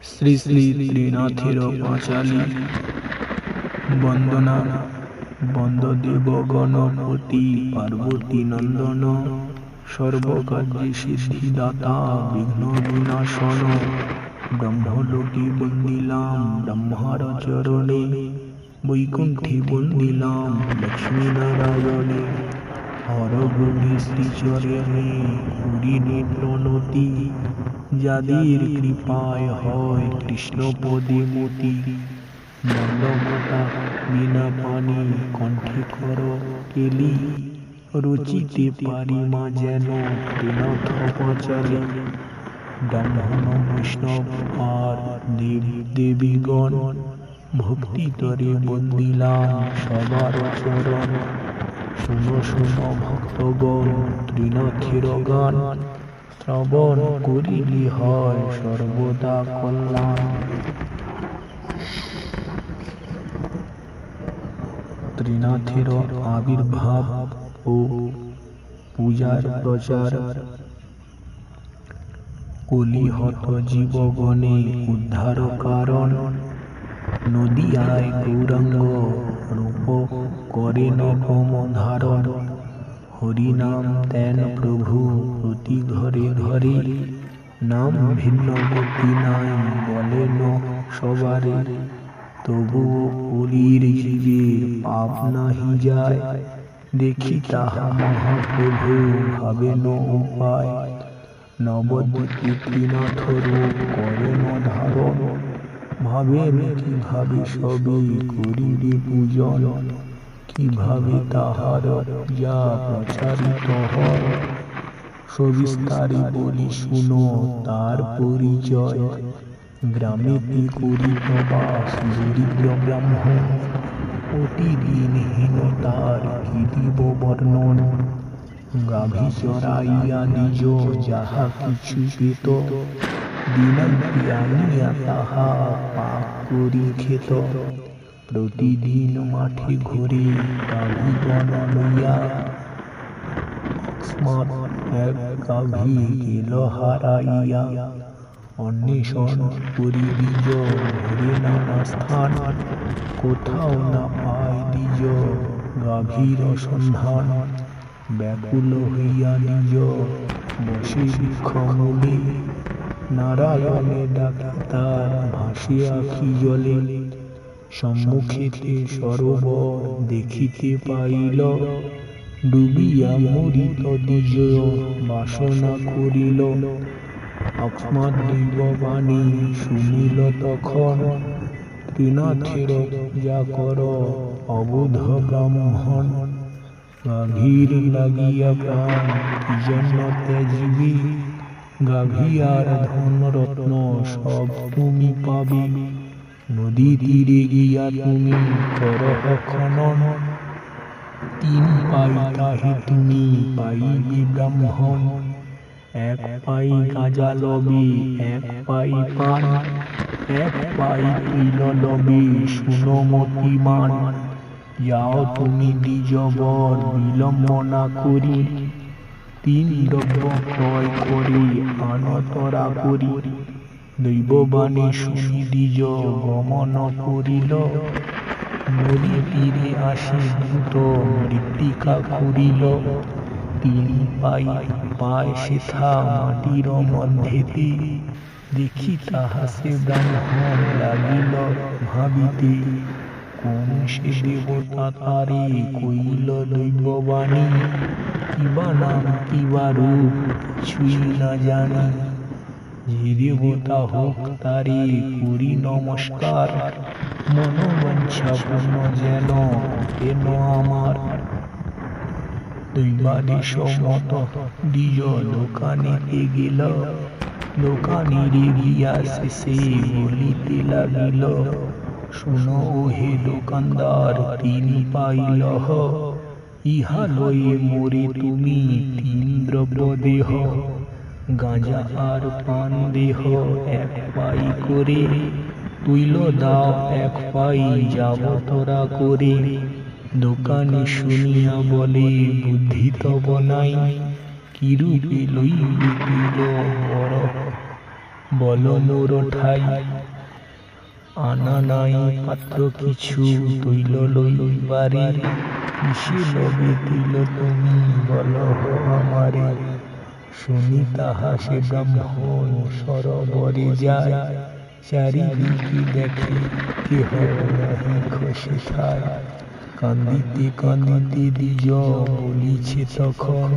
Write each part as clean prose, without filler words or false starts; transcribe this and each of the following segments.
শ্রী শ্রী ত্রিনাথের পাঁচালী বন্দনা বন্দদেব গণপতি পার্বতী নন্দন সর্বকার্যে সিদ্ধিদাতা বিঘ্ন বিনাশন ব্রহ্মলোকে বন্দিলাম ব্রহ্মার চরণে বৈকুণ্ঠে বন্দিলাম লক্ষ্মী নারায়ণে হরগুণে শ্রীচরণে করিনি প্রণতি যাদের কৃপায় হয় কৃষ্ণ পদে মতি দণ্ডকটা বিনা পানি কণ্ঠে কর কেলি রচিতে পারি মা যেন ত্রিনাথ পাঁচালী ব্রাহ্মণ বৈষ্ণব আর দেব দেবীগণ ভক্তি তরে বন্দিলাম সবার চরণ শুনো শুনো ভক্তগণ ত্রিনাথের গান শ্রবণ করিলে হয় সর্বদা কল্যাণ। ত্রিনাথের আবির্ভাব ও পূজার প্রচার কলিহত জীবগণে উদ্ধার কারণ নদিয়ায় গৌরাঙ্গ রূপ করে নবম ধারণ হরিনাম তেন প্রভু প্রতি ঘরে ঘরে নাম ভিন্ন গতি নাই বলেন সবারে তবুও পুরীর জীবের পাপ নাহি যায় দেখি তাহা মহাপ্রভু ভাবেন উপায় নবদ্বীপে ত্রিনাথ রূপ করেন ধারণ ভাবেন কিভাবে সবে করিবে পূজন কিভাবে তাহার পূজা প্রচারিত হয় সবিস্তারে বলি শুনো তার পরিচয় গ্রামেতে করিত বাস দরিদ্র ব্রাহ্মণ প্রতিদিনহীন তার কি দিব বর্ণন গাভী চরাইয়া নিজ যাহা কিছু পেত দিনান্তে আনিয়া তাহা পাক করি খেত প্রতিদিন মাঠে ঘুরে গাভী বন লইয়া অকস্মাৎ এক গাভী গেল হারাইয়া অন্বেষণ করি দ্বিজ ঘুরে নানা স্থান কোথাও না পায় দ্বিজ গাভীর সন্ধান ব্যাকুল হইয়া নিজ বসে বৃক্ষমূলে নারায়ণে ডাকে তার ভাসে আখি জলে সম্মুখেতে সরোবর দেখিতে পাইল ডুবিয়া মরিত দ্বিজ বাসনা করিল অকস্মাৎ দৈববাণী শুনিল তখন ত্রিনাথের পূজা কর অবুধ ব্রাহ্মণ গাভীর লাগিয়া প্রাণ কি জন্য ত্যাজিবি গাভী আর ধন রত্ন সব তুমি পাবে নদী তীরে গিয়া তুমি কর খনন তিন পাই তাহে তুমি পাইবে ব্রাহ্মণ এক পাই গাঁজা লবে এক পাই পান এক পাই তৈল লবে শুনো মতিমান যাও তুমি দ্বিজ বর বিলম্ব না করি তিন দ্রব্য ক্রয় করে আনতরা করি দৈববাণী শুনি দ্বিজ গমন করিল নদী তীরে আসি দ্রুত মৃত্তিকা করিল তিন পাই পায় সেথা মাটির মধ্যেতে দেখি তাহা সে ব্রাহ্মণ লাগিল ভাবিতে কোন সে দেবতা তারে কইল দৈববাণী কিবা নাম কিবা রূপ কিছুই না জানি যে দেবতা হোক তারে করি নমস্কার মনোবাঞ্ছা পূর্ণ যেন কেন আমার দৈবাদেশ মত দ্বিজ দোকানেতে গেল দোকানিরে গিয়া শেষে বলিতে লাগিল শুনো হে দোকানদার তিন পাইল ইহা লয়ে মোরে তুমি তিন দ্রব্য দেহ গাঁজা আর পান দেহ এক পাই করে তৈল দাও এক পাই যাবতরা করে দোকানে শুনিয়া বলে বুদ্ধি তব নাই কিরূপে লইবে তৈল বড় বল মোর ঠাই আনা নাই পাত্র কিছু তৈল লইবারে কিসে লবে তৈল তুমি বল আমারে শুনি তাহা সে ব্রাহ্মণ সরোবরে যায় চারিদিকে দেখে কেহ নাহি খসে ঠায় কান্দিতে কান্দিতে দ্বিজ বলিছে তখন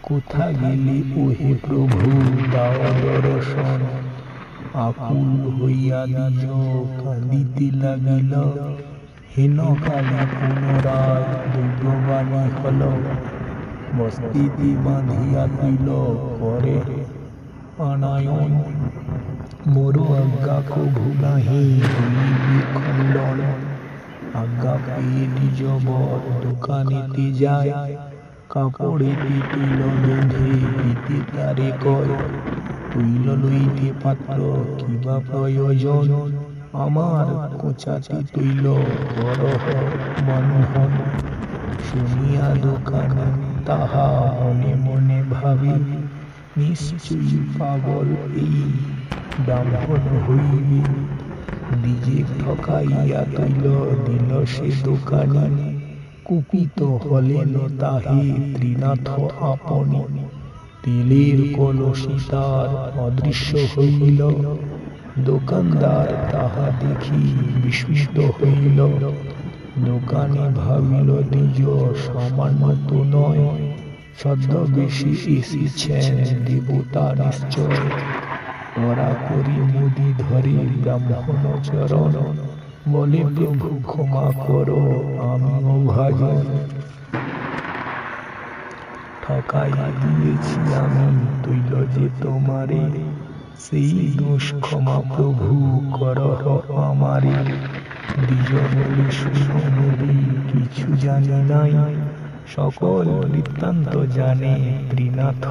কোথা গেলে ওহে প্রভু দাও দর্শন আকুল হইয়া দ্বিজ কান্দিতে লাগিল হেন কালে পুনরায় দৈববাণী হল বস্তিতে বাঁধিয়া তুইল করে আনায়ন মোর আজ্ঞা কভু নাহি হইবে খণ্ডন আজ্ঞা পেয়ে দ্বিজ বর দোকানেতে যায় কাপড়েতে তৈল বেঁধে দিতে তারে কয় তৈল লইতে পাত্র কিবা প্রয়োজন আমার কোঁচাতে তৈল করহ বন্ধন শুনিয়া দোকানে তাহা মনে মনে ভাবে নিশ্চয়ই পাগল এই ব্রাহ্মণ হইবে দ্বিজে ঠকাইয়া তৈল দিল সে দোকানে কুপিত হলেন তাহে ত্রিনাথ আপনি তেলের কলসি তার অদৃশ্য হইল দোকানদার তাহা দেখি বিস্মিত হইল দোকানে ভাবিল দ্বিজ সামান্য তো নয় ছদ্মবেশে এসেছেন দেবতা নিশ্চয় ওরা করি মুদি ধরে ব্রাহ্মণ চরণ বলে প্রভু ক্ষমা করো আমি অভাজন ঠকাই দিয়েছি আমি তৈল যে তোমারে সেই দোষ ক্ষমা প্রভু করহ আমারে দ্বিজ বলে শুনো মুদি কিছু জানি নাই সকল বৃত্তান্ত জানে ত্রিনাথ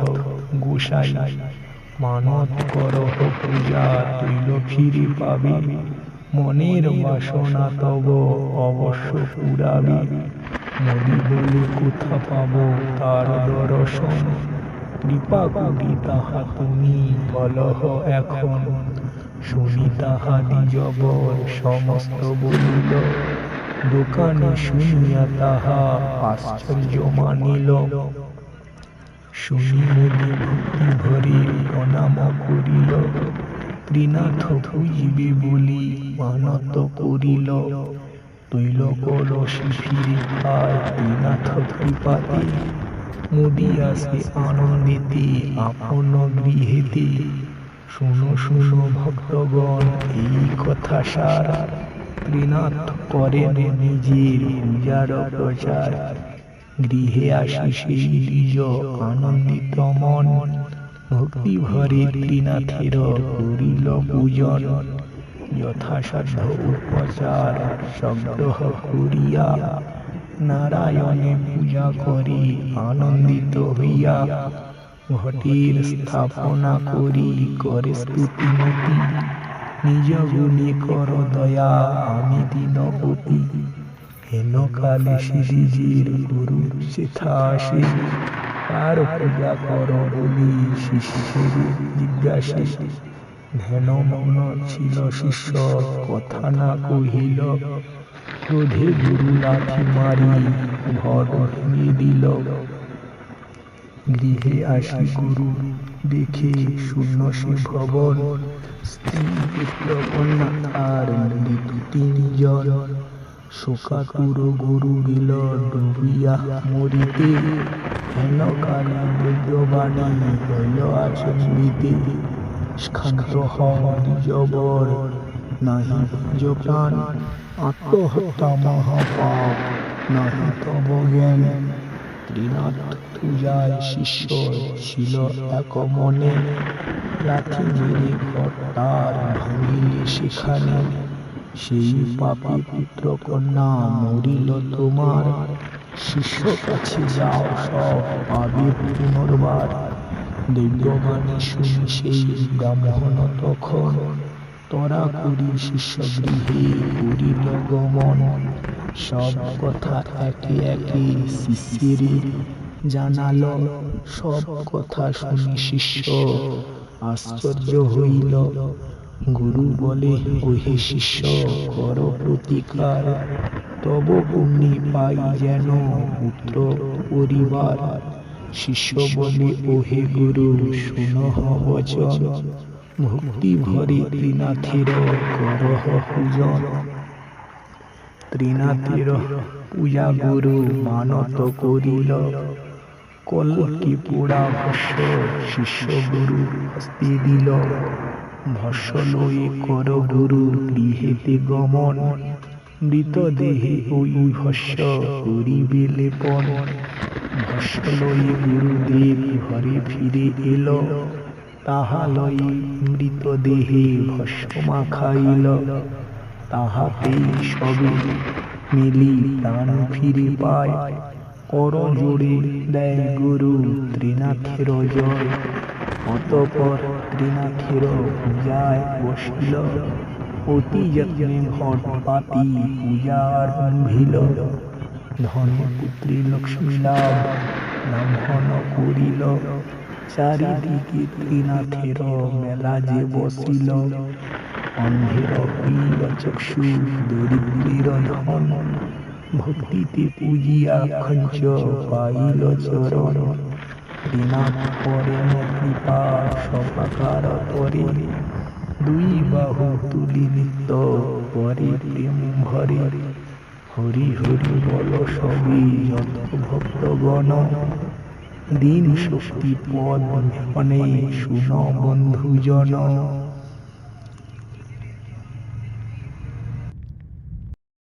গোসাই মানত করহ পূজা তৈল ফিরে পাবে মনের বাসনা তব অবশ্য পুরাবে নদী বলে কোথা পাব তার দর্শন কৃপা করি তাহা তুমি বলহ এখন শুনি তাহা দ্বিজ বর সমস্ত বলিল দোকানে শুনিয়া তাহা আশ্চর্য মানিল শুনি মুদি ভক্তি ভরে প্রণাম করিল ত্রিনাথ পুজিবে বলি মানত করিল তৈল কলসি ফিরে পায় ত্রিনাথ কৃপাতে মুদি আসে আনন্দিতে আপন গৃহেতে শুনো শুনো ভক্তগণ এই কথা সার ত্রিনাথ করেন নিজের পূজার প্রচার গৃহে আসি সেই দ্বিজ আনন্দিত মন ভক্তি ভরে ত্রিনাথের করিল পূজন যথাসাধ্য উপচার সংগ্রহ করিয়া নারায়ণে পূজা করি আনন্দিত হইয়া ঘটের স্থাপনা করি করে স্তুতিমতি নিজ গুণে কর দয়া আমি দীনপতি হেন কালে শিশির গুরু সেথা আসে তার পূজা কর বলি শিষ্যের জিজ্ঞাসে ধ্যানমগ্ন ছিল শিষ্য কথা না কহিল ক্রোধে গুরু লাঠি মারি ঘর ভেঙে দিল গৃহে আসি গুরু দেখে শূন্য সে ভবন স্ত্রী পুত্র কন্যা আর মৃত তিনজন শোকাতুর গুরু গেল ডুবিয়া মরিতে হেন কালে বৈদ্যবাণী হইল আচম্বিতে স্খান্ত দ্বিজ বর নাহি প্রাণ আত্মহত্যা মহাপাপ নাহি তব জ্ঞান ত্রিনাথ পূজায় শিষ্য ছিল এক মনে লাঠি মেরে ঘর তার ভাঙিলে সেখানে সেই পাপী পুত্র কন্যা মরিল তোমার শিষ্য কাছে যাও সব পাবে পুনর্বার দৈববাণী শুনি সেই ব্রাহ্মণ তখন তরা করি শিষ্য গৃহে করিল গমন সব কথা একে একে শিষ্যের জানাল সব কথা শুনি শিষ্য আশ্চর্য হইল। গুরু বলে, ওহে শিষ্য, কর প্রতিকার, তব পুণ্যে পাই যেন পুত্র পরিবার। শিষ্য বলে, ওহে গুরু, শুনহ বচন, ভক্তি ভরে ত্রিনাথের করহ পূজন। ত্রিনাথের পূজা গুরু মানত করিল, কল্কি পোড়া ভস্য শিষ্য গুরু হস্তে দিল। ভস্য লয়ে কর গুরু গৃহেতে গমন, মৃতদেহে ওই ভস্য করিবে লেপন। ভস্য লয়ে গুরুদেব ঘরে ফিরে এল, তাহা লয়ে মৃতদেহে ভস্য মাখাইল। তাহাতেই সবে মিলি প্রাণ ফিরে পায়, কর জোড়ে দেয় গুরু ত্রিনাথের জয়। অতঃপর ত্রিনাথের পূজায় বসিল, অতি যত্নে ঘট পাতি পূজা আরম্ভিল। ধনপুত্রী লক্ষ্মী লাভ ব্রাহ্মণ করিল, চারিদিকে ত্রিনাথের মেলা যে বসিল। অন্ধের হইল চক্ষু, দরিদ্রের ধন, ভক্তিতে পূজিয়া খঞ্চ পাইল চরণ। ত্রিনাথ করেন কৃপা সবাকার পরে, দুই বাহু তুলি নিত্য করে প্রেম ভরে। হরি হরি বল সবে যত ভক্তগণ, দিন শক্তি পদ মনে শুন বন্ধুজন।